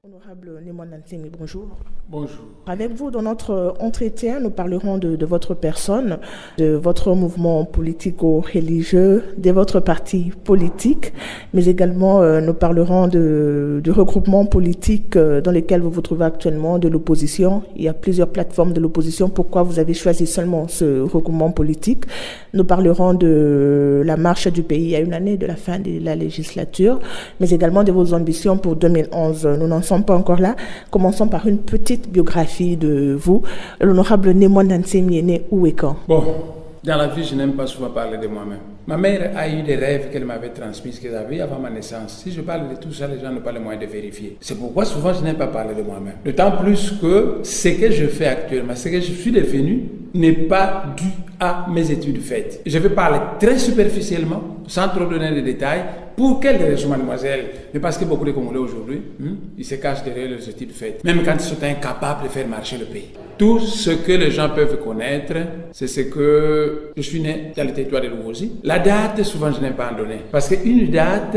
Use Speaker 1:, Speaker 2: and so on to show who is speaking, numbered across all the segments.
Speaker 1: Honorable Némon Nansemi, bonjour.
Speaker 2: Bonjour.
Speaker 1: Avec vous, dans notre entretien, nous parlerons de votre personne, de votre mouvement politico-religieux, de votre parti politique, mais également nous parlerons du regroupement politique dans lequel vous vous trouvez actuellement, de l'opposition. Il y a plusieurs plateformes de l'opposition. Pourquoi vous avez choisi seulement ce regroupement politique? Nous parlerons de la marche du pays à une année de la fin de la législature, mais également de vos ambitions pour 2011. Nous n'en sommes pas encore là. Commençons par une petite biographie de vous. L'honorable Némon Nansemi est né où et quand?
Speaker 2: Bon, dans la vie, je n'aime pas souvent parler de moi-même. Ma mère a eu des rêves qu'elle m'avait transmis, qu'elle avait avant ma naissance. Si je parle de tout ça, les gens n'ont pas le moyen de vérifier. C'est pourquoi souvent je n'aime pas parler de moi-même. D'autant plus que ce que je fais actuellement, ce que je suis devenu, n'est pas dû à mes études faites. Je vais parler très superficiellement, sans trop donner de détails. Pour quelle raison, mademoiselle? Mais parce que beaucoup de Congolais aujourd'hui, ils se cachent derrière leurs études faites, même quand ils sont incapables de faire marcher le pays. Tout ce que les gens peuvent connaître, c'est ce que je suis né dans le territoire de Luozi. La date, souvent, je n'aime pas en donner. Parce qu'une date,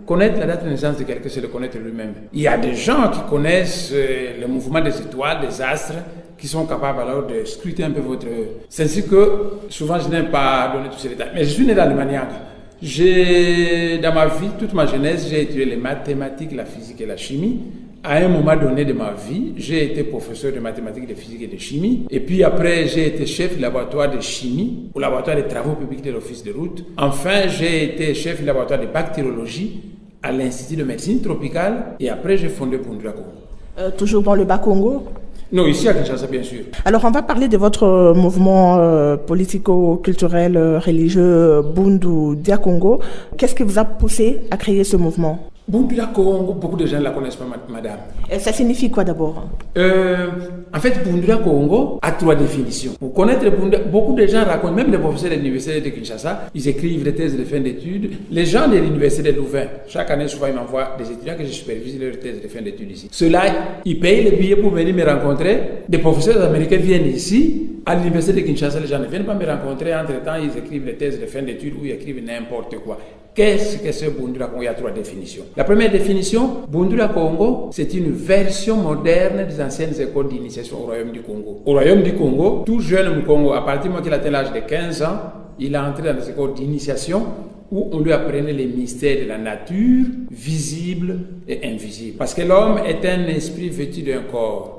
Speaker 2: connaître la date de naissance de quelqu'un, c'est le connaître lui-même. Il y a des gens qui connaissent le mouvement des étoiles, des astres, qui sont capables alors de scruter un peu votre... C'est ainsi que, souvent, je n'aime pas donner tous ces détails. Mais je suis né dans le Maniaga. Dans ma vie, toute ma jeunesse, j'ai étudié les mathématiques, la physique et la chimie. À un moment donné de ma vie, j'ai été professeur de mathématiques, de physique et de chimie. Et puis après, j'ai été chef du laboratoire de chimie, au laboratoire des travaux publics de l'Office de route. Enfin, j'ai été chef du laboratoire de bactériologie à l'Institut de médecine tropicale. Et après, j'ai fondé Bundula Congo.
Speaker 1: Toujours dans le Bas-Congo?
Speaker 2: Non, ici à Kinshasa, bien sûr.
Speaker 1: Alors, on va parler de votre mouvement politico-culturel religieux Bundu Dia Congo. Qu'est-ce qui vous a poussé à créer ce mouvement?
Speaker 2: Bundu Dia Congo, beaucoup de gens ne la connaissent pas, madame.
Speaker 1: Ça signifie quoi d'abord?
Speaker 2: En fait, Bundu Dia Congo a 3 définitions. Pour connaître Bundu, beaucoup de gens racontent, même les professeurs de l'université de Kinshasa, ils écrivent des thèses de fin d'études. Les gens de l'université de Louvain, chaque année, souvent, ils m'envoient des étudiants que je supervise leur thèse de fin d'études ici. Ceux-là, ils payent les billets pour venir me rencontrer. Des professeurs américains viennent ici. À l'université de Kinshasa, les gens ne viennent pas me rencontrer. Entre-temps, ils écrivent des thèses de fin d'études ou ils écrivent n'importe quoi. Qu'est-ce que c'est Bundu Dia Congo? Il y a 3 définitions. La première définition, Bundu Dia Congo, c'est une version moderne des anciennes écoles d'initiation au Royaume du Congo. Au Royaume du Congo, tout jeune du Congo, à partir du moment qu'il atteint l'âge de 15 ans, il est entré dans des écoles d'initiation où on lui apprenait les mystères de la nature, visibles et invisibles. Parce que l'homme est un esprit vêtu d'un corps.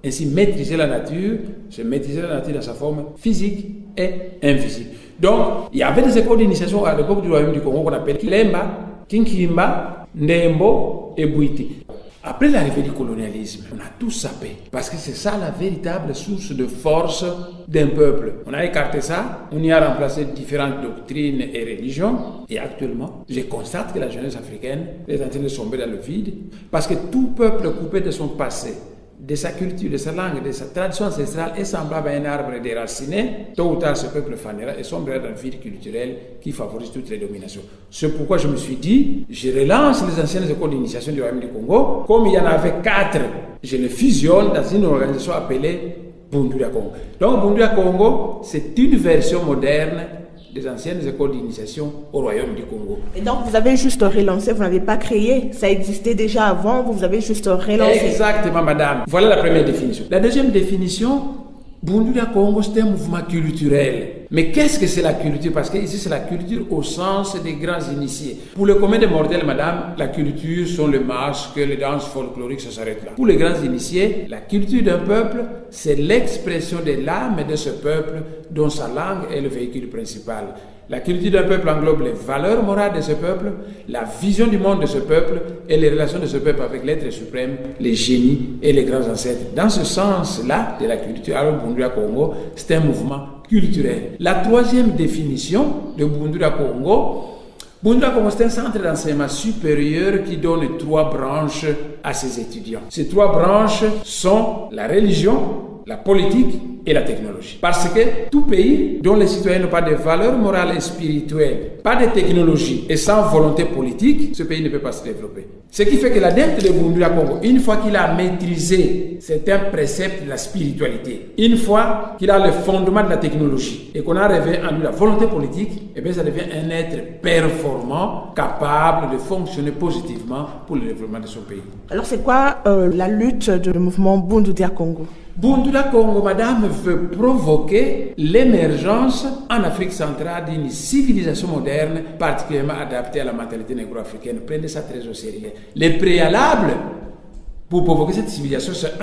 Speaker 2: Ainsi, maîtriser la nature, c'est maîtriser la nature dans sa forme physique et invisible. Donc, il y avait des écoles d'initiation à l'époque du Royaume du Congo qu'on appelle Kilemba, Kinkimba, Ndembo et Bouiti. Après l'arrivée du colonialisme, on a tout sapé. Parce que c'est ça la véritable source de force d'un peuple. On a écarté ça, on y a remplacé différentes doctrines et religions. Et actuellement, je constate que la jeunesse africaine est en train de sombrer dans le vide. Parce que tout peuple coupé de son passé, de sa culture, de sa langue, de sa tradition ancestrale est semblable à un arbre déraciné. Tôt ou tard, ce peuple fanera et sombrera dans le vide culturel qui favorise toutes les dominations. C'est pourquoi je me suis dit, je relance les anciennes écoles d'initiation du Royaume du Congo. Comme il y en avait 4, je les fusionne dans une organisation appelée Bundu Dia Congo. Donc Bundu Dia Congo, c'est une version moderne des anciennes écoles d'initiation au Royaume du Congo.
Speaker 1: Et donc, vous avez juste relancé, vous n'avez pas créé, ça existait déjà avant, vous avez juste relancé.
Speaker 2: Exactement, madame. Voilà la première définition. La deuxième définition, Bundu Dia Congo, c'est un mouvement culturel. Mais qu'est-ce que c'est la culture? Parce que ici, c'est la culture au sens des grands initiés. Pour le commun des mortels, madame, la culture sont les masques, les danses folkloriques, ça s'arrête là. Pour les grands initiés, la culture d'un peuple, c'est l'expression de l'âme de ce peuple dont sa langue est le véhicule principal. La culture d'un peuple englobe les valeurs morales de ce peuple, la vision du monde de ce peuple et les relations de ce peuple avec l'être suprême, les génies et les grands ancêtres. Dans ce sens-là de la culture, alors Bundu Dia Congo, c'est un mouvement culturel. La troisième définition de Bundu Dia Congo, Bundu Dia Congo, c'est un centre d'enseignement supérieur qui donne 3 branches à ses étudiants. Ces 3 branches sont la religion, la politique et la technologie. Parce que tout pays dont les citoyens n'ont pas de valeurs morales et spirituelles, pas de technologie et sans volonté politique, ce pays ne peut pas se développer. Ce qui fait que l'adepte de Bundula Congo, une fois qu'il a maîtrisé certains préceptes de la spiritualité, une fois qu'il a le fondement de la technologie et qu'on a réveillé en lui la volonté politique, eh bien ça devient un être performant, capable de fonctionner positivement pour le développement de son pays.
Speaker 1: Alors c'est quoi la lutte du mouvement Bundula Congo?
Speaker 2: Bundula Congo, madame, veut provoquer l'émergence en Afrique centrale d'une civilisation moderne particulièrement adaptée à la mentalité négro-africaine. Prenez ça très au sérieux. Les préalables pour provoquer cette civilisation, c'est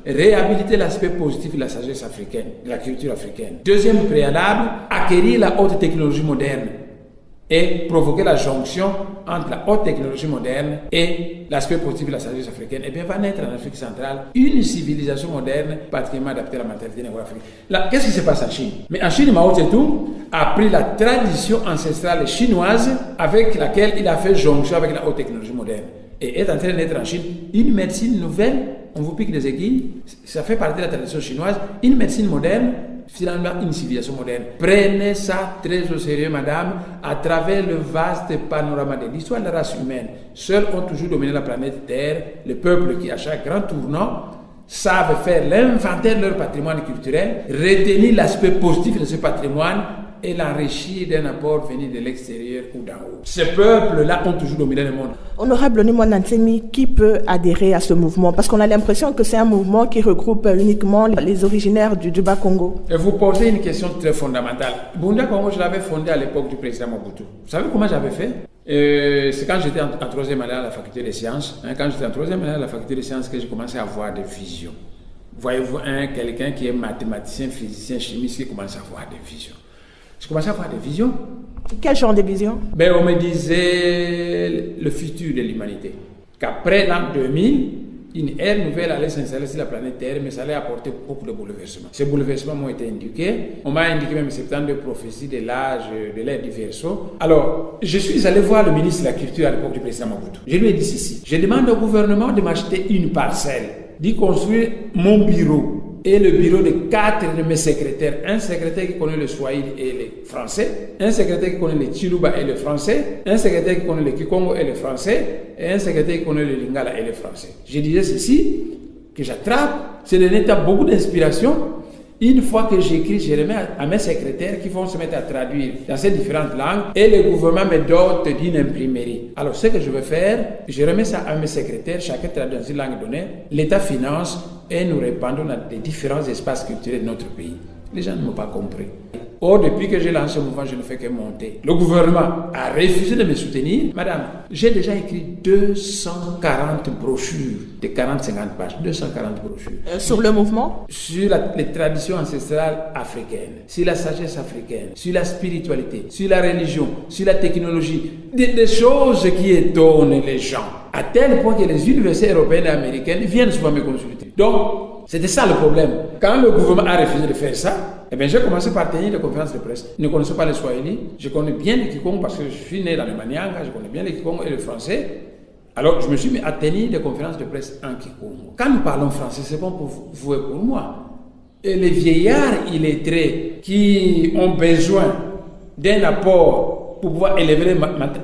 Speaker 2: réhabiliter l'aspect positif de la sagesse africaine, de la culture africaine. Deuxième préalable, acquérir la haute technologie moderne et provoquer la jonction entre la haute technologie moderne et l'aspect positif de la sagesse africaine. Et bien, va naître en Afrique centrale une civilisation moderne particulièrement adaptée à la mentalité négro-africaine. Là, qu'est-ce qui se passe en Chine? Mais en Chine, Mao Tse-tung a pris la tradition ancestrale chinoise avec laquelle il a fait jonction avec la haute technologie moderne. Et est en train de naître en Chine une médecine nouvelle, on vous pique des aiguilles, ça fait partie de la tradition chinoise, une médecine moderne, finalement une civilisation moderne. Prenez ça très au sérieux, madame, à travers le vaste panorama de l'histoire de la race humaine. Seuls ont toujours dominé la planète Terre, les peuples qui, à chaque grand tournant, savent faire l'inventaire de leur patrimoine culturel, retenir l'aspect positif de ce patrimoine et l'enrichir d'un apport venu de l'extérieur ou d'en haut. Ces peuples-là ont toujours dominé le monde.
Speaker 1: Honorable Nimon Nansemi, qui peut adhérer à ce mouvement? Parce qu'on a l'impression que c'est un mouvement qui regroupe uniquement les originaires du Bas-Congo.
Speaker 2: Et vous posez une question très fondamentale. Bundula Congo, je l'avais fondé à l'époque du président Mobutu. Vous savez comment j'avais fait? C'est quand j'étais en troisième année à la faculté des sciences. Quand j'étais en troisième année à la faculté des sciences que j'ai commencé à avoir des visions. Voyez-vous, quelqu'un qui est mathématicien, physicien, chimiste, qui commence à avoir des visions. Je commençais à avoir des visions.
Speaker 1: Quel genre de visions?
Speaker 2: On me disait le futur de l'humanité. Qu'après l'an 2000, une ère nouvelle allait s'installer sur la planète Terre, mais ça allait apporter beaucoup de bouleversements. Ces bouleversements m'ont été indiqués. On m'a indiqué même 70 de prophéties de l'âge de l'ère du Verseau. Alors, je suis allé voir le ministre de la Culture à l'époque du président Mobutu. Je lui ai dit ceci. Je demande au gouvernement de m'acheter une parcelle, d'y construire mon bureau et le bureau de 4 de mes secrétaires. Un secrétaire qui connaît le Swahili et le français, un secrétaire qui connaît le Chiluba et le français, un secrétaire qui connaît le Kikongo et le français, et un secrétaire qui connaît le Lingala et le français. Je disais ceci, que j'attrape, c'est de l'état beaucoup d'inspiration. Une fois que j'écris, je remets à mes secrétaires qui vont se mettre à traduire dans ces différentes langues et le gouvernement me dote d'une imprimerie. Alors, ce que je vais faire, je remets ça à mes secrétaires, chacun traduit dans une langue donnée, l'État finance et nous répandons dans les différents espaces culturels de notre pays. Les gens ne m'ont pas compris. Or, depuis que j'ai lancé ce mouvement, je ne fais que monter. Le gouvernement a refusé de me soutenir. Madame, j'ai déjà écrit 240 brochures de 40-50 pages. 240 brochures.
Speaker 1: Sur le mouvement? Sur
Speaker 2: les traditions ancestrales africaines, sur la sagesse africaine, sur la spiritualité, sur la religion, sur la technologie. Des choses qui étonnent les gens. À tel point que les universités européennes et américaines viennent souvent me consulter. Donc, c'était ça le problème. Quand le gouvernement a refusé de faire ça, eh bien, j'ai commencé par tenir des conférences de presse. Je ne connaissais pas le Swahili, je connais bien le Kikongo parce que je suis né dans le Manianga, je connais bien le Kikongo et le français. Alors, je me suis mis à tenir des conférences de presse en Kikongo. Quand nous parlons français, c'est bon pour vous et pour moi. Et les vieillards illettrés qui ont besoin d'un apport pour pouvoir élever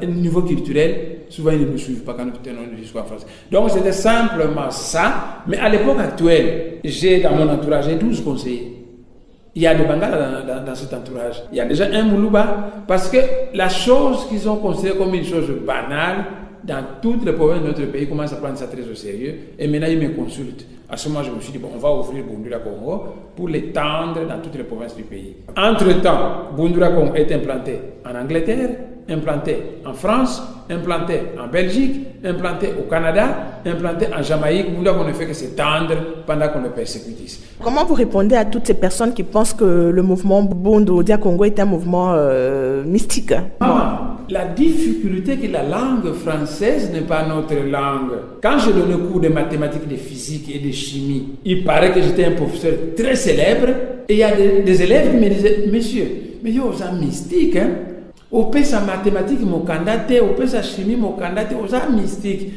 Speaker 2: le niveau culturel, souvent ils ne me suivent pas quand nous tenons le discours en français. Donc c'était simplement ça. Mais à l'époque actuelle, j'ai dans mon entourage 12 conseillers. Il y a des Bangala dans cet entourage. Il y a déjà un Moulouba. Parce que la chose qu'ils ont considérée comme une chose banale, dans toutes les provinces de notre pays, commencent à prendre ça très au sérieux. Et maintenant, ils me consultent. À ce moment, je me suis dit, bon, on va ouvrir Bundula Congo pour l'étendre dans toutes les provinces du pays. Entre-temps, Bundula Congo est implanté en Angleterre, implanté en France, implanté en Belgique, implanté au Canada, implanté en Jamaïque. Bundula Congo ne fait que s'étendre pendant qu'on le persécute ici.
Speaker 1: Comment vous répondez à toutes ces personnes qui pensent que le mouvement Bundula Congo est un mouvement mystique?
Speaker 2: La difficulté que la langue française n'est pas notre langue. Quand je donnais cours de mathématiques, de physique et de chimie, il paraît que j'étais un professeur très célèbre et il y a des élèves qui me disaient, monsieur, mais yo, c'est mystique, hein? opesa mathématiques mokandate, opesa chimie mokandate, osa mystique.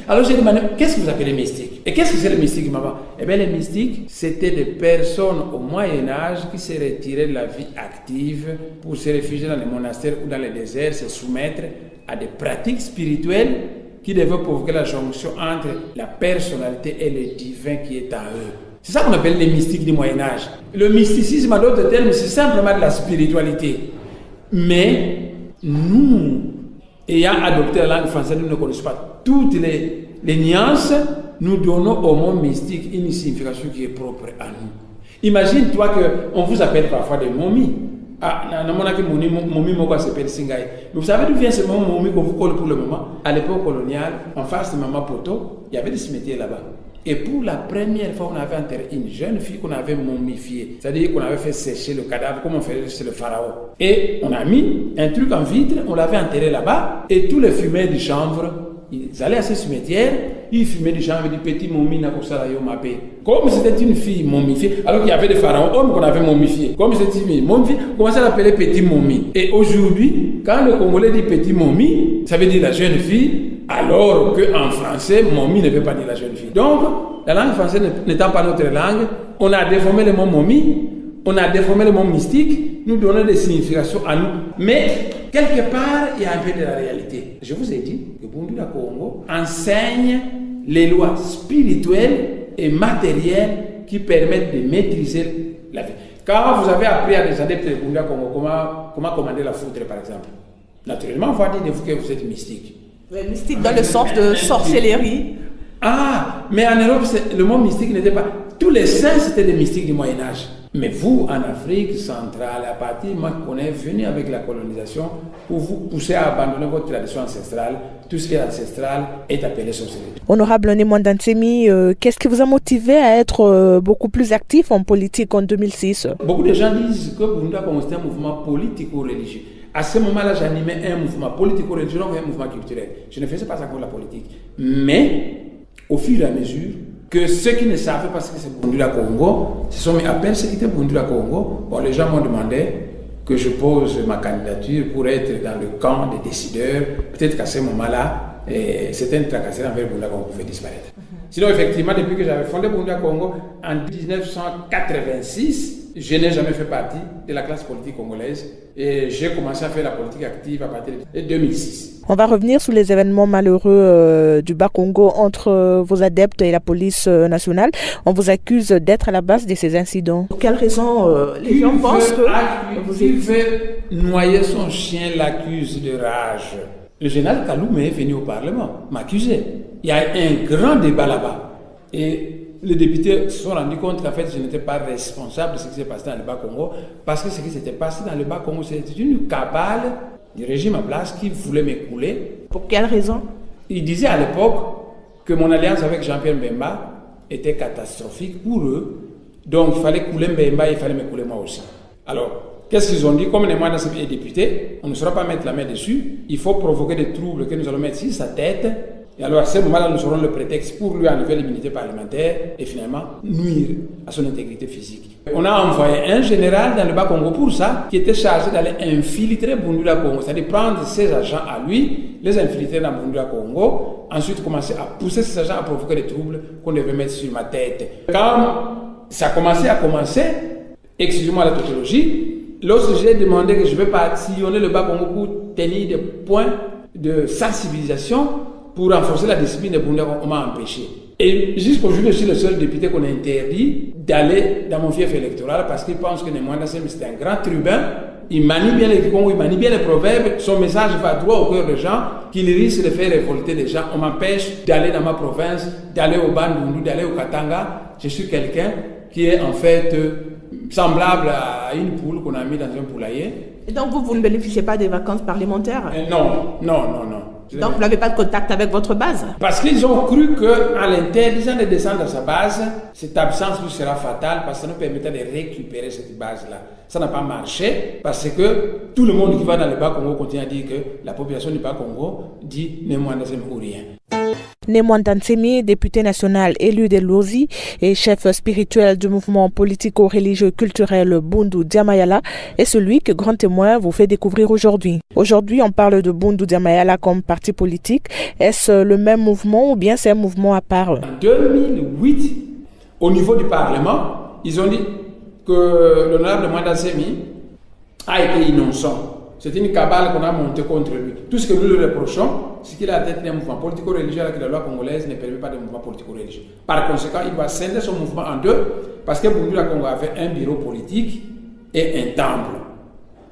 Speaker 2: Alors j'ai demandé, qu'est-ce que vous appelez mystique? Et qu'est-ce que c'est le mystique, maman? Eh bien, les mystiques, c'était des personnes au Moyen-Âge qui se retiraient de la vie active pour se réfugier dans les monastères ou dans les déserts, se soumettre à des pratiques spirituelles qui devaient provoquer la jonction entre la personnalité et le divin qui est en eux. C'est ça qu'on appelle les mystiques du Moyen-Âge. Le mysticisme, en d'autres termes, c'est simplement de la spiritualité. Mais nous, ayant adopté la langue française, nous ne connaissons pas toutes les nuances. Nous donnons au mot mystique une signification qui est propre à nous. Imagine-toi qu'on vous appelle parfois des momies. Vous savez d'où vient ce mot momie qu'on vous colle pour le moment? À l'époque coloniale, en face de Maman Poto, il y avait des cimetières là-bas. Et pour la première fois, on avait enterré une jeune fille qu'on avait momifiée. C'est-à-dire qu'on avait fait sécher le cadavre comme on faisait chez le pharaon. Et on a mis un truc en vitre, on l'avait enterré là-bas. Et tous les fumeurs du chanvre, ils allaient à ce cimetière, ils fumaient du chanvre, du petit momi na kusala yo mapé. Comme c'était une fille momifiée, alors qu'il y avait des pharaons hommes qu'on avait momifiés. Comme c'était une fille momifiée, on commençait à l'appeler petit momi. Et aujourd'hui, quand le Congolais dit petit momi, ça veut dire la jeune fille. Alors qu'en français, momie ne veut pas dire la jeune fille. Donc, la langue française n'étant pas notre langue, on a déformé le mot momie, on a déformé le mot mystique, nous donnons des significations à nous. Mais, quelque part, il y a un peu de la réalité. Je vous ai dit que Bundula Congo enseigne les lois spirituelles et matérielles qui permettent de maîtriser la vie. Quand vous avez appris à des adeptes de Bundula Congo comment commander la foudre, par exemple, naturellement, on va dire de vous que vous êtes mystique.
Speaker 1: Mystique dans le sens de sorcellerie.
Speaker 2: Ah, mais en Europe, le mot mystique n'était pas... Tous les saints, c'était des mystiques du Moyen-Âge. Mais vous, en Afrique centrale, à partir du moment qu'on est venu avec la colonisation, pour vous pousser à abandonner votre tradition ancestrale, tout ce qui est ancestral est appelé sorcellerie.
Speaker 1: Honorable Némanda Ntsemi, qu'est-ce qui vous a motivé à être beaucoup plus actif en politique en 2006?
Speaker 2: Beaucoup de gens disent que Bundula Congo c'était un mouvement politico-religieux. À ce moment-là, j'animais un mouvement politico-religieux, non un mouvement culturel. Je ne faisais pas ça pour la politique. Mais, au fur et à mesure, que ceux qui ne savaient pas ce que c'est Bundula Congo se sont mis à persécuter Bundula Congo. Bon, les gens m'ont demandé que je pose ma candidature pour être dans le camp des décideurs. Peut-être qu'à ce moment-là, certaines tracasseries envers Bundula Congo pouvaient disparaître. Sinon, effectivement, depuis que j'avais fondé Bundula Congo en 1986, je n'ai jamais fait partie de la classe politique congolaise et j'ai commencé à faire la politique active à partir de 2006.
Speaker 1: On va revenir sur les événements malheureux du Bas-Congo entre vos adeptes et la police nationale. On vous accuse d'être à la base de ces incidents. Pour quelle raison les gens pensent que vous
Speaker 2: êtes... veut noyer son chien l'accuse de rage. Le général Kaloum est venu au Parlement m'accuser. Il y a un grand débat là-bas. Et les députés se sont rendus compte qu'en fait, je n'étais pas responsable de ce qui s'est passé dans le Bas-Congo, parce que ce qui s'était passé dans le Bas-Congo, c'était une cabale du régime en place qui voulait m'écouler.
Speaker 1: Pour quelle raison?
Speaker 2: Il disait à l'époque que mon alliance avec Jean-Pierre Mbemba était catastrophique pour eux, donc il fallait couler Mbemba, il fallait m'écouler moi aussi. Alors, qu'est-ce qu'ils ont dit? Comme les mois est député, on ne saura pas mettre la main dessus, il faut provoquer des troubles que nous allons mettre sur sa tête. Et alors à ce moment-là, nous aurons le prétexte pour lui enlever l'immunité parlementaire et finalement nuire à son intégrité physique. On a envoyé un général dans le Bas-Congo pour ça, qui était chargé d'aller infiltrer Bundula Congo, c'est-à-dire prendre ses agents à lui, les infiltrer dans Bundula Congo, ensuite commencer à pousser ses agents à provoquer des troubles qu'on devait mettre sur ma tête. Quand ça commençait à excusez-moi la tautologie, lorsque j'ai demandé que je vais sillonner le Bas-Congo pour tenir des points de sensibilisation, pour renforcer la discipline de Bundula, on m'a empêché. Et jusqu'aujourd'hui, je suis le seul député qu'on a interdit d'aller dans mon fief électoral parce qu'il pense que Némanda Ntsemi c'est un grand tribun. Il manie bien les Congo, il manie bien les proverbes. Son message va droit au cœur des gens, qu'il risque de faire révolter les gens. On m'empêche d'aller dans ma province, d'aller au Bandundu, d'aller au Katanga. Je suis quelqu'un qui est en fait semblable à une poule qu'on a mis dans un poulailler.
Speaker 1: Et donc vous ne bénéficiez pas des vacances parlementaires?
Speaker 2: Non.
Speaker 1: Donc vous n'avez pas de contact avec votre base?
Speaker 2: Parce qu'ils ont cru qu'en l'interdisant de descendre dans sa base, cette absence lui sera fatale parce que ça nous permettait de récupérer cette base-là. Ça n'a pas marché parce que tout le monde qui va dans le Bas-Congo continue à dire que la population du Bas-Congo dit Némanda Ntsemi ou rien.
Speaker 1: Némoine Dansemi, député national élu de Lozi et chef spirituel du mouvement politico-religieux culturel Bundu Diamayala, est celui que Grand Témoin vous fait découvrir aujourd'hui. Aujourd'hui, on parle de Bundu Diamayala comme parti politique. Est-ce le même mouvement ou bien c'est un mouvement à part?
Speaker 2: En 2008, au niveau du Parlement, ils ont dit que l'honorable Némoine Dansemi a été innocent. C'est une cabale qu'on a montée contre lui. Tout ce que nous lui reprochons, c'est qu'il a tête d'un mouvement politico-religieux alors que la loi congolaise ne permet pas de mouvement politico-religieux. Par conséquent, il va scinder son mouvement en deux parce que Bundu Congo avait un bureau politique et un temple.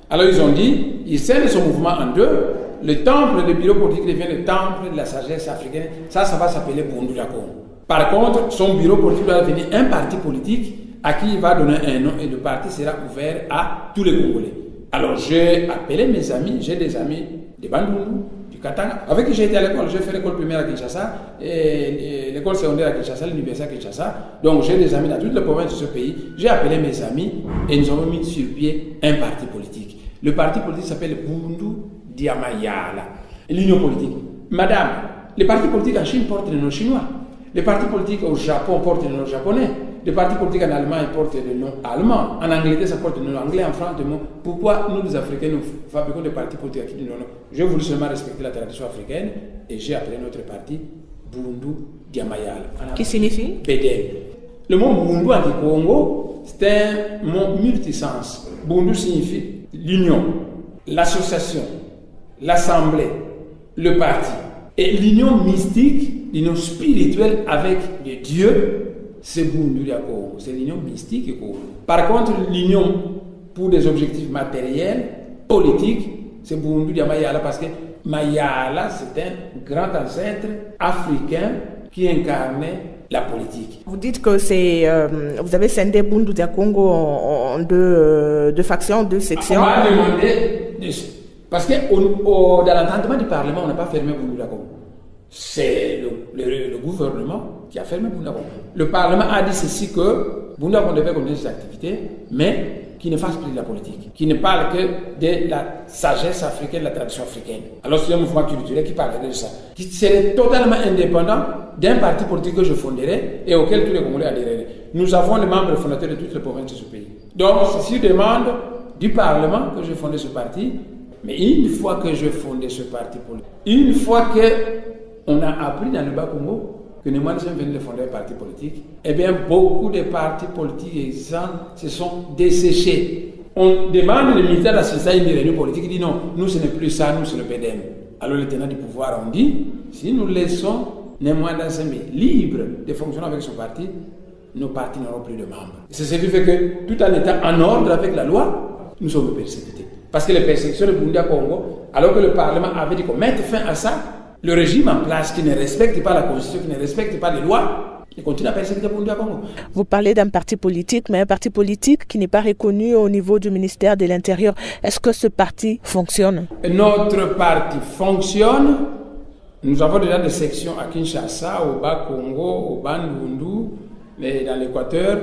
Speaker 2: Alors ils ont dit, il scinde son mouvement en deux. Le temple de bureau politique devient le temple de la sagesse africaine. Ça va s'appeler Bundu Congo. Par contre, son bureau politique va devenir un parti politique à qui il va donner un nom et le parti sera ouvert à tous les Congolais. Alors j'ai appelé mes amis, j'ai des amis de Bandundu, du Katanga, avec qui j'ai été à l'école. J'ai fait l'école primaire à Kinshasa, et l'école secondaire à Kinshasa, l'université à Kinshasa. Donc j'ai des amis dans toutes les provinces de ce pays. J'ai appelé mes amis et nous avons mis sur pied un parti politique. Le parti politique s'appelle Bundu Diamayala. L'union politique. Madame, les partis politiques en Chine portent le nom chinois. Les partis politiques au Japon portent le nom japonais. Les partis politiques en Allemagne portent le nom allemand. En Angleterre, ça porte le nom anglais. En France, le nom. Pourquoi nous, les Africains, nous fabriquons des partis politiques qui disent non? J'ai voulu seulement respecter la tradition africaine et j'ai appelé notre parti Bundu Diamayala.
Speaker 1: Qui signifie?
Speaker 2: BDL. Le mot Bundu en Congo, c'est un mot multisens. Bundu signifie l'union, l'association, l'assemblée, le parti. Et l'union mystique, l'union spirituelle avec les dieux, c'est Bundu Congo. C'est l'union mystique et Congo. Par contre, l'union pour des objectifs matériels, politiques, c'est Bundu Diamayala parce que Mayala, c'est un grand ancêtre africain qui incarnait la politique.
Speaker 1: Vous dites que vous avez scindé Bundu Congo en deux factions, deux sections.
Speaker 2: On m'a demandé, parce que dans l'entendement du Parlement, on n'a pas fermé Bundu Congo. C'est le gouvernement qui a fermé Bundu Congo. Le Parlement a dit ceci que Bundu Congo devait continuer ses activités, mais qui ne fasse plus de la politique, qui ne parle que de la sagesse africaine, de la tradition africaine. Alors c'est un mouvement culturel qui parlerait de ça, qui serait totalement indépendant d'un parti politique que je fonderai et auquel tous les Congolais adhéreraient. Nous avons les membres fondateurs de toutes les provinces de ce pays. Donc c'est sur demande du Parlement que j'ai fondé ce parti, mais une fois que j'ai fondé ce parti politique, une fois que on a appris dans le Bas-Congo que Némoine Dansemi venait de fonder un parti politique, eh bien, beaucoup de partis politiques existants se sont desséchés. On demande le militaire d'assister à une réunion politique, il dit non, nous ce n'est plus ça, nous c'est le PDM. Alors les tenants du pouvoir ont dit, si nous laissons Némoine Dansemi libre de fonctionner avec son parti, nos partis n'auront plus de membres. C'est ce qui fait que, tout en étant en ordre avec la loi, nous sommes persécutés. Parce que les persécutions de Bundu Congo, alors que le Parlement avait dit qu'on mette fin à ça, le régime en place qui ne respecte pas la Constitution, qui ne respecte pas les lois, il continue à persécuter Bundu Congo.
Speaker 1: Vous parlez d'un parti politique, mais un parti politique qui n'est pas reconnu au niveau du ministère de l'Intérieur. Est-ce que ce parti fonctionne?
Speaker 2: Notre parti fonctionne. Nous avons déjà des sections à Kinshasa, au Bas-Congo, au Bandundu, dans l'Équateur.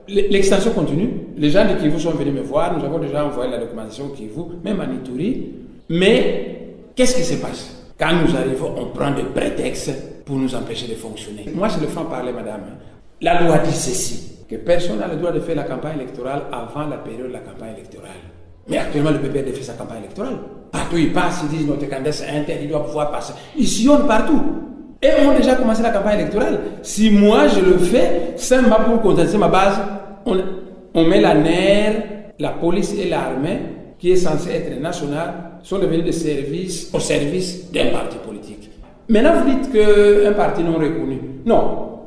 Speaker 2: L'extension continue. Les gens de Kivu sont venus me voir. Nous avons déjà envoyé la documentation au Kivu, même à Ituri. Mais qu'est-ce qui se passe? Quand nous arrivons, on prend des prétextes pour nous empêcher de fonctionner. Moi, c'est le franc-parler, madame. La loi dit ceci, que personne n'a le droit de faire la campagne électorale avant la période de la campagne électorale. Mais actuellement, le PPRD fait sa campagne électorale. Partout, ils passent, ils disent notre candidat c'est inter, il doit pouvoir passer. Ils sillonnent partout. Et on a déjà commencé la campagne électorale. Si moi, je le fais, simplement pour contester ma base, on met la NER, la police et l'armée, qui est censée être nationale, sont devenus des services au service d'un parti politique. Maintenant, vous dites qu'un parti non reconnu. Non.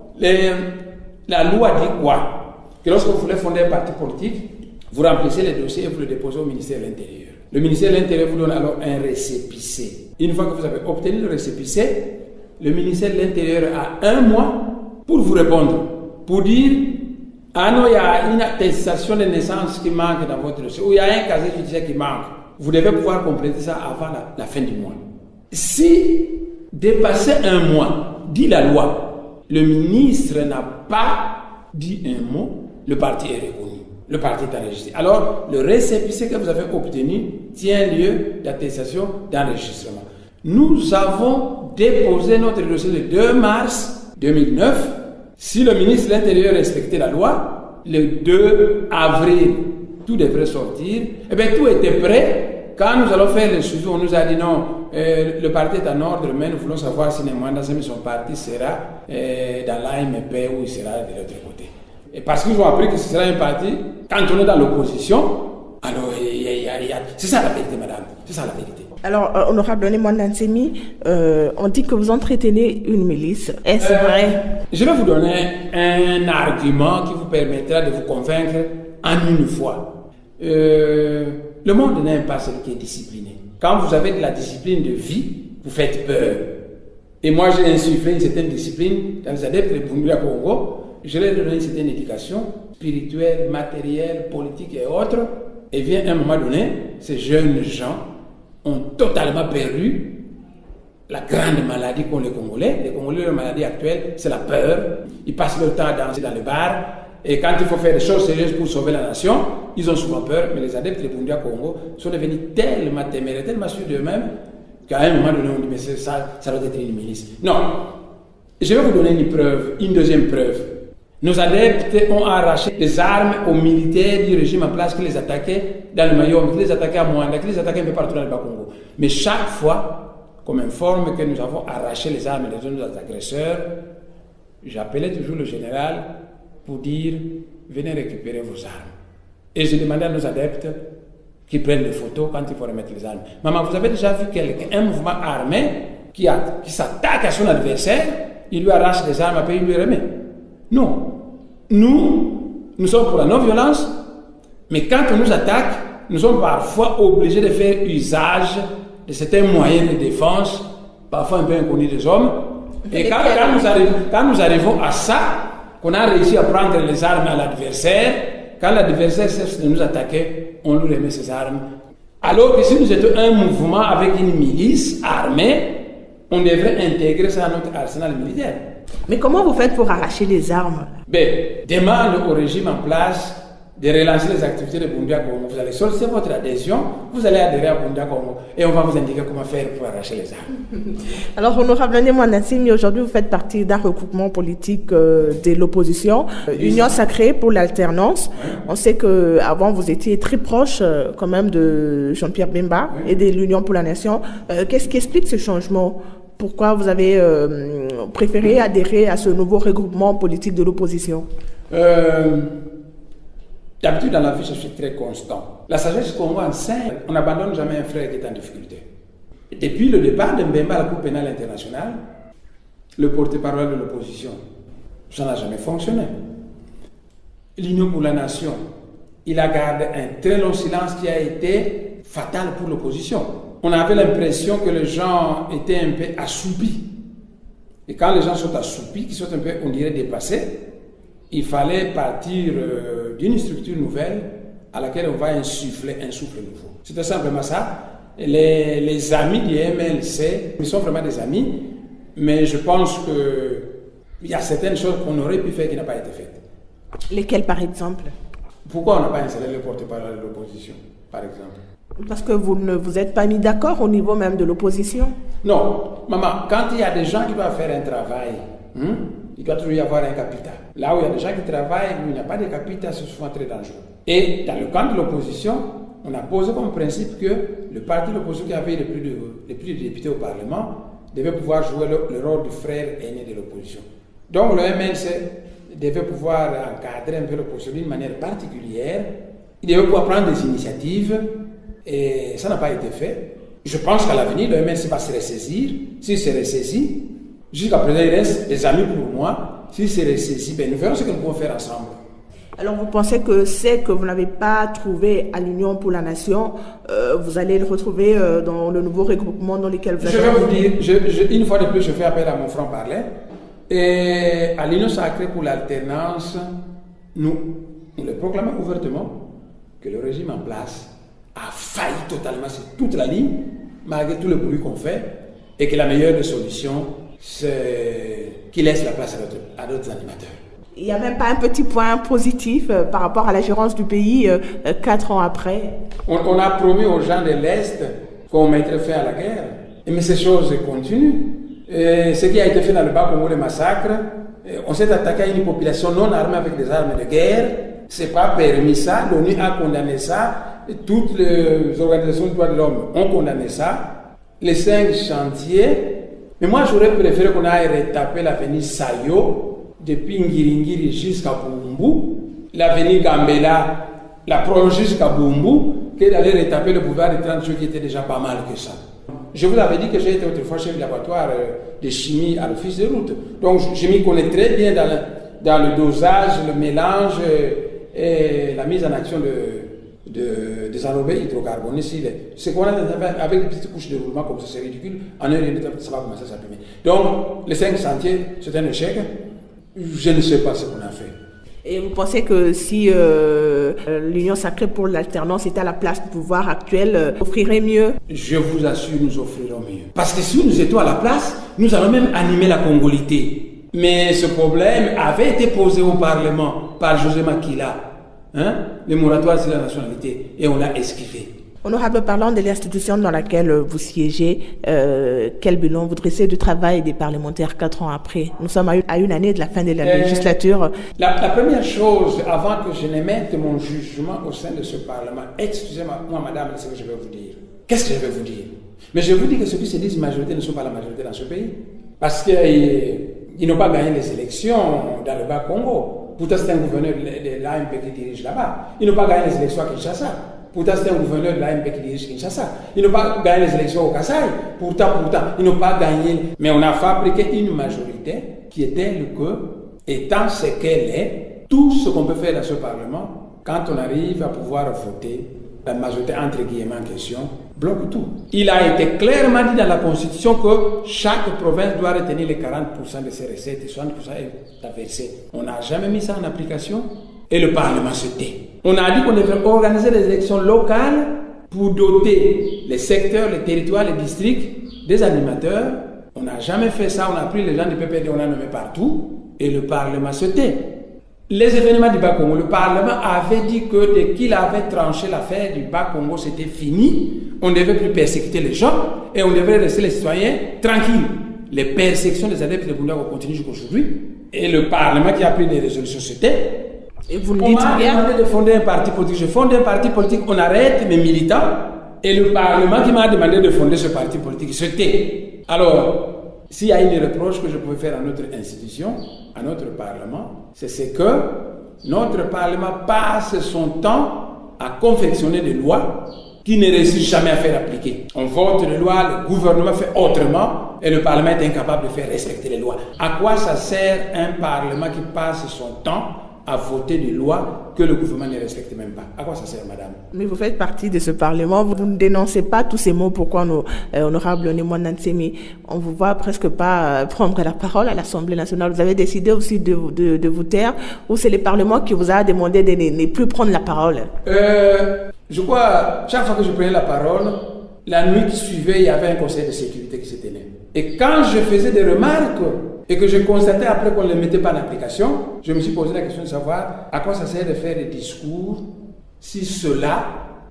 Speaker 2: La loi dit quoi? Que lorsque vous voulez fonder un parti politique, vous remplissez les dossiers et vous le déposez au ministère de l'Intérieur. Le ministère de l'Intérieur vous donne alors un récépissé. Une fois que vous avez obtenu le récépissé, le ministère de l'Intérieur a 1 mois pour vous répondre, pour dire ah non, il y a une attestation de naissance qui manque dans votre dossier, ou il y a un casier judiciaire qui manque. Vous devez pouvoir compléter ça avant la fin du mois. Si dépasser 1 mois, dit la loi, le ministre n'a pas dit un mot, le parti est reconnu. Le parti est enregistré. Alors, le récépissé que vous avez obtenu tient lieu d'attestation d'enregistrement. Nous avons déposé notre dossier le 2 mars 2009. Si le ministre de l'Intérieur respectait la loi, le 2 avril, tout devrait sortir. Eh bien, tout était prêt. Quand nous allons faire le suivi, on nous a dit non, le parti est en ordre, mais nous voulons savoir si son parti sera dans l'AMP ou il sera de l'autre côté. Et parce qu'ils ont appris que ce sera un parti, quand on est dans l'opposition, alors c'est ça la vérité, madame. C'est ça la vérité.
Speaker 1: Alors, honorable Mwanda Nsemi, on dit que vous entretenez une milice. Est-ce vrai?
Speaker 2: Je vais vous donner un argument qui vous permettra de vous convaincre en une fois. Le monde n'aime pas celui qui est discipliné. Quand vous avez de la discipline de vie, vous faites peur. Et moi, j'ai insufflé une certaine discipline dans les adeptes de Bundula Congo. Je leur ai donné une certaine éducation spirituelle, matérielle, politique et autres. Et vient un moment donné, ces jeunes gens ont totalement perdu la grande maladie qu'ont les Congolais. Les Congolais, leur maladie actuelle, c'est la peur. Ils passent leur temps à danser dans les bars. Et quand il faut faire des choses sérieuses pour sauver la nation, ils ont souvent peur. Mais les adeptes de Bundula Congo sont devenus tellement téméraires, tellement sûrs d'eux-mêmes, qu'à un moment donné, on dit, mais ça doit être une milice. Non. Je vais vous donner une preuve, une deuxième preuve. Nos adeptes ont arraché les armes aux militaires du régime en place qui les attaquaient dans le Mayombe, qui les attaquaient à Mwanda, qui les attaquaient un peu partout dans le Bas-Congo. Mais chaque fois qu'on m'informe que nous avons arraché les armes des nos agresseurs, j'appelais toujours le général pour dire « Venez récupérer vos armes ». Et je demandais à nos adeptes qui prennent des photos quand il faut remettre les armes. Maman, vous avez déjà vu un mouvement armé qui s'attaque à son adversaire, il lui arrache les armes, après il lui remet? Non. Nous sommes pour la non-violence, mais quand on nous attaque, nous sommes parfois obligés de faire usage de certains moyens de défense, parfois un peu inconnus des hommes. Et quand nous arrivons à ça, qu'on a réussi à prendre les armes à l'adversaire, quand l'adversaire cesse de nous attaquer, on lui remet ses armes. Alors que si nous étions un mouvement avec une milice armée, on devrait intégrer ça à notre arsenal militaire.
Speaker 1: Mais comment vous faites pour arracher les armes?
Speaker 2: Demande au régime en place de relancer les activités de Bundula Congo. Vous allez solliciter votre adhésion, vous allez adhérer à Bundula Congo et on va vous indiquer comment faire pour arracher les armes.
Speaker 1: Alors, honorable Mwanda Nsemi, aujourd'hui vous faites partie d'un regroupement politique de l'opposition, Union sacrée pour l'alternance. Oui. On sait qu'avant vous étiez très proche quand même de Jean-Pierre Bemba, oui, et de l'Union pour la Nation. Qu'est-ce qui explique ce changement? Pourquoi vous avez préféré adhérer à ce nouveau regroupement politique de l'opposition?
Speaker 2: D'habitude, dans la vie, je suis très constant. La sagesse Congo enseigne, on n'abandonne jamais un frère qui est en difficulté. Et depuis le départ de Mbemba à la Cour pénale internationale, le porte-parole de l'opposition, ça n'a jamais fonctionné. L'Union pour la Nation, il a gardé un très long silence qui a été fatal pour l'opposition. On avait l'impression que les gens étaient un peu assoupis. Et quand les gens sont assoupis, qu'ils sont un peu, on dirait, dépassés, il fallait partir d'une structure nouvelle à laquelle on va insuffler un souffle nouveau. C'était simplement ça. Les amis du MLC, ils sont vraiment des amis, mais je pense qu'il y a certaines choses qu'on aurait pu faire qui n'ont pas été faites.
Speaker 1: Lesquelles, par exemple?
Speaker 2: Pourquoi on n'a pas installé le porte-parole de l'opposition, par exemple?
Speaker 1: Parce que vous ne vous êtes pas mis d'accord au niveau même de l'opposition? Non.
Speaker 2: Maman, quand il y a des gens qui doivent faire un travail, il doit toujours y avoir un capital. Là où il y a des gens qui travaillent, où il n'y a pas de capital, c'est souvent très dangereux. Et dans le camp de l'opposition, on a posé comme principe que le parti de l'opposition qui avait le plus de députés au Parlement devait pouvoir jouer le rôle du frère aîné de l'opposition. Donc le MLC devait pouvoir encadrer un peu l'opposition d'une manière particulière. Il devait pouvoir prendre des initiatives. Et ça n'a pas été fait. Je pense qu'à l'avenir, le MLC va se ressaisir. S'il se ressaisit, jusqu'à présent, il reste des amis pour moi. S'il se ressaisit, nous verrons ce que nous pouvons faire ensemble.
Speaker 1: Alors, vous pensez que c'est que vous n'avez pas trouvé à l'Union pour la Nation, vous allez le retrouver dans le nouveau regroupement dans lequel vous avez...
Speaker 2: Je vais vous dire, une fois de plus, je fais appel à mon franc-parler. Et à l'Union sacrée pour l'alternance, nous le proclamons ouvertement que le régime en place a failli totalement sur toute la ligne, malgré tout le bruit qu'on fait, et que la meilleure des solutions, c'est qu'il laisse la place à d'autres animateurs.
Speaker 1: Il n'y a même pas un petit point positif par rapport à la gérance du pays 4 ans après?
Speaker 2: On a promis aux gens de l'Est qu'on mettrait fin à la guerre, mais ces choses continuent. ce qui a été fait dans le Bas-Congo, le massacre, on s'est attaqué à une population non armée avec des armes de guerre. C'est pas permis ça. L'ONU a condamné ça. Toutes les organisations de droits de l'homme ont condamné ça. Les 5 chantiers. Mais moi, j'aurais préféré qu'on aille retaper l'avenue Sayo depuis Ngiringiri jusqu'à Bumbu, l'avenue Gambela, la prolonger jusqu'à Bumbu, que d'aller retaper le boulevard de 30 jours qui était déjà pas mal que ça. Je vous avais dit que j'ai été autrefois chef de laboratoire de chimie à l'office de route. Donc, je m'y connais très bien dans le dosage, le mélange et la mise en action des enrobés hydrocarbonés. C'est qu'on a avec des petites couches de roulement comme ça, c'est ridicule. En heure et demie, ça va commencer à s'allumer. Donc, les 5 chantiers, c'est un échec. Je ne sais pas ce qu'on a fait.
Speaker 1: Et vous pensez que si l'Union sacrée pour l'alternance était à la place du pouvoir actuel, offrirait mieux?
Speaker 2: Je vous assure, nous offrirons mieux. Parce que si nous étions à la place, nous allons même animer la congolité. Mais ce problème avait été posé au Parlement par José Makila, le moratoire sur la nationalité, et on l'a esquivé.
Speaker 1: Honorable, parlant de l'institution dans laquelle vous siégez, quel bilan vous dressez du travail des parlementaires 4 ans après? Nous sommes à une année de la fin de la législature.
Speaker 2: La première chose, avant que je n'émette mon jugement au sein de ce Parlement, excusez-moi, madame, c'est ce que je vais vous dire. Qu'est-ce que je vais vous dire? Mais je vous dis que ceux qui se disent majorité ne sont pas la majorité dans ce pays. Parce qu'ils n'ont pas gagné les élections dans le Bas-Congo. Pourtant, c'est un gouverneur de l'AMP qui dirige là-bas. Ils n'ont pas gagné les élections à Kinshasa. Pourtant, c'est un gouverneur de l'AMP qui dirige Kinshasa. Ils n'ont pas gagné les élections au Kasaï. Pourtant, ils n'ont pas gagné. Mais on a fabriqué une majorité qui est telle que, étant ce qu'elle est, tout ce qu'on peut faire dans ce Parlement, quand on arrive à pouvoir voter, la majorité entre guillemets en question, bloque tout. Il a été clairement dit dans la Constitution que chaque province doit retenir les 40% de ses recettes et 60% est versé. On n'a jamais mis ça en application et le Parlement se tait. On a dit qu'on devait organiser des élections locales pour doter les secteurs, les territoires, les districts des animateurs. On n'a jamais fait ça. On a pris les gens du PPD, on a nommé partout et le Parlement se tait. Les événements du Bas-Congo, le Parlement avait dit que dès qu'il avait tranché l'affaire du Bas-Congo, c'était fini. On ne devait plus persécuter les gens et on devait laisser les citoyens tranquilles. Les persécutions des adeptes de Bunda continuent jusqu'aujourd'hui. Et le Parlement qui a pris des résolutions, c'était...
Speaker 1: Et vous ne
Speaker 2: on
Speaker 1: dites
Speaker 2: m'a
Speaker 1: rien.
Speaker 2: demandé de fonder un parti politique. Je fonde un parti politique, on arrête mes militants. Et le Parlement qui m'a demandé de fonder ce parti politique, c'était... Alors, s'il y a une reproche que je pouvais faire à notre institution, à notre Parlement, c'est que notre Parlement passe son temps à confectionner des lois qui ne réussissent jamais à faire appliquer. On vote les lois, le gouvernement fait autrement et le Parlement est incapable de faire respecter les lois. À quoi ça sert un Parlement qui passe son temps à voter des lois que le gouvernement ne respecte même pas? À quoi ça sert, madame?
Speaker 1: Mais vous faites partie de ce Parlement, vous ne dénoncez pas tous ces mots. Pourquoi honorable Némoine Nansemi, on ne vous voit presque pas prendre la parole à l'Assemblée nationale? Vous avez décidé aussi de vous taire, ou c'est le Parlement qui vous a demandé de ne plus prendre la parole?
Speaker 2: Je crois, chaque fois que je prenais la parole, la nuit qui suivait, il y avait un conseil de sécurité qui se tenait. Et quand je faisais des remarques et que je constatais après qu'on ne les mettait pas en application, je me suis posé la question de savoir à quoi ça sert de faire des discours si cela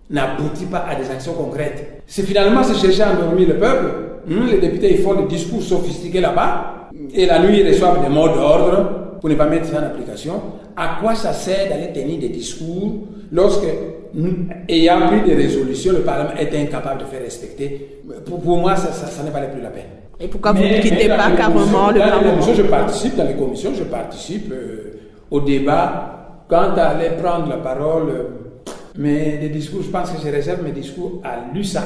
Speaker 2: n'aboutit pas à des actions concrètes. C'est finalement se chercher à endormir le peuple. Les députés ils font des discours sophistiqués là-bas et la nuit ils reçoivent des mots d'ordre pour ne pas mettre ça en application. À quoi ça sert d'aller tenir des discours lorsque, ayant pris des résolutions, le Parlement est incapable de faire respecter? Pour moi, ça ne valait plus la peine.
Speaker 1: Et pourquoi vous ne quittez pas carrément le Parlement?
Speaker 2: Je participe dans les commissions, je participe au débat. Quant à aller prendre la parole, mais des discours, je pense que je réserve mes discours à l'USA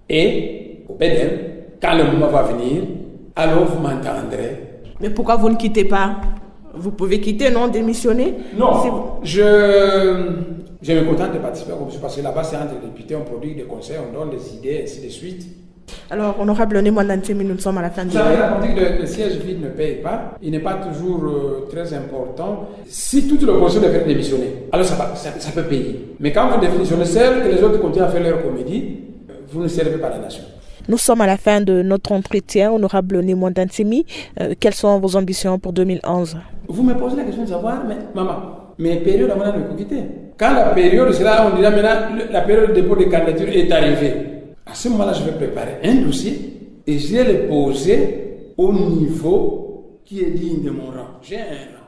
Speaker 2: et au PDM. Quand le moment va venir, alors vous m'entendrez.
Speaker 1: Mais pourquoi vous ne quittez pas? Vous pouvez quitter, non? Démissionner?
Speaker 2: Non, je me contente de participer aux commissions parce que là-bas, c'est entre les députés, on produit des conseils, on donne des idées, ainsi de suite.
Speaker 1: Alors, honorable Némoine Nansemi, nous sommes à la fin du...
Speaker 2: Vous savez, la politique de siège vide ne paye pas. Il n'est pas toujours très important. Si toute l'opposition devait démissionner, alors ça peut payer. Mais quand vous démissionnez seul, que les autres continuent à faire leur comédie, vous ne servez pas la nation.
Speaker 1: Nous sommes à la fin de notre entretien, honorable Némoine Nansemi. Quelles sont vos ambitions pour 2011?
Speaker 2: Vous me posez la question de savoir, mais maman, mais période avant de quitter. Quand la période sera, on dira maintenant, la période de dépôt de candidature est arrivée. À ce moment-là, je vais préparer un dossier et je vais le poser au niveau qui est digne de mon rang. J'ai un